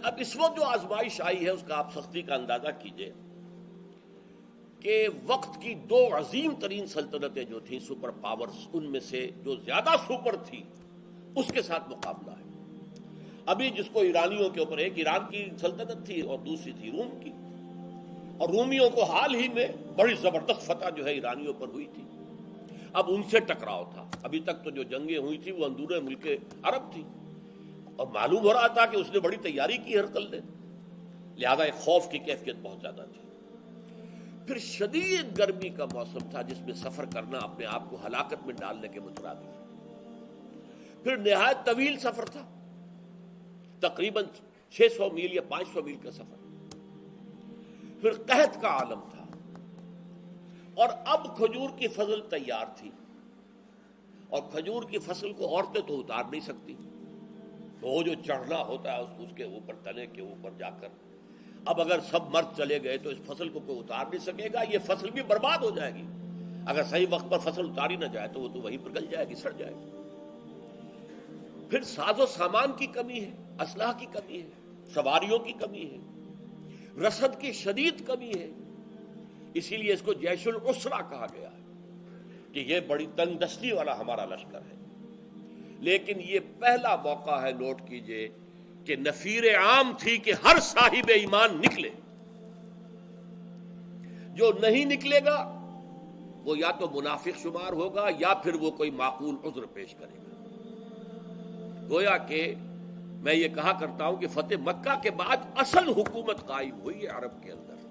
اب اس وقت جو آزمائش آئی ہے اس کا آپ سختی کا اندازہ کیجئے کہ وقت کی دو عظیم ترین سلطنتیں جو تھیں سپر پاورز، ان میں سے جو زیادہ سپر تھی اس کے ساتھ مقابلہ ہے۔ ابھی جس کو ایرانیوں کے اوپر، ایک ایران کی سلطنت تھی اور دوسری تھی روم کی، اور رومیوں کو حال ہی میں بڑی زبردست فتح جو ہے ایرانیوں پر ہوئی تھی۔ اب ان سے ٹکراؤ تھا۔ ابھی تک تو جو جنگیں ہوئی تھی وہ اندورے ملک عرب تھی، اور معلوم ہو رہا تھا کہ اس نے بڑی تیاری کی ہرقل نے، لہذا ایک خوف کی کیفیت بہت زیادہ تھی۔ پھر شدید گرمی کا موسم تھا جس میں سفر کرنا اپنے آپ کو ہلاکت میں ڈالنے کے مترادف۔ پھر نہایت طویل سفر تھا، تقریباً 600 میل یا 500 میل کا سفر۔ پھر قحط کا عالم تھا، اور اب کھجور کی فصل تیار تھی، اور کھجور کی فصل کو عورتیں تو اتار نہیں سکتی، وہ جو چڑھنا ہوتا ہے اس کے اوپر، تنے کے اوپر جا کر، اب اگر سب مرد چلے گئے تو اس فصل کو کوئی اتار نہیں سکے گا، یہ فصل بھی برباد ہو جائے گی۔ اگر صحیح وقت پر فصل اتاری نہ جائے تو وہ تو وہیں پر گل جائے گی، سڑ جائے گی۔ پھر ساز و سامان کی کمی ہے، اسلحہ کی کمی ہے، سواریوں کی کمی ہے، رسد کی شدید کمی ہے۔ اسی لیے اس کو جیش العسرہ کہا گیا ہے کہ یہ بڑی تنگ دستی والا ہمارا لشکر ہے۔ لیکن یہ پہلا موقع ہے، نوٹ کیجئے، کہ نفیر عام تھی کہ ہر صاحب ایمان نکلے۔ جو نہیں نکلے گا وہ یا تو منافق شمار ہوگا یا پھر وہ کوئی معقول عذر پیش کرے گا۔ گویا کہ میں یہ کہا کرتا ہوں کہ فتح مکہ کے بعد اصل حکومت قائم ہوئی ہے عرب کے اندر۔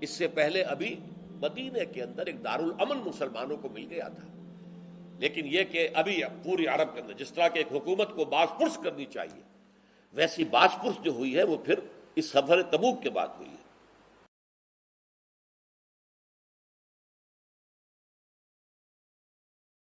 اس سے پہلے ابھی مدینے کے اندر ایک دارالامن مسلمانوں کو مل گیا تھا، لیکن یہ کہ ابھی پوری عرب کے اندر جس طرح کہ ایک حکومت کو باز پرس کرنی چاہیے، ویسی باز پرس جو ہوئی ہے وہ پھر اس سفر تبوک کے بعد ہوئی ہے۔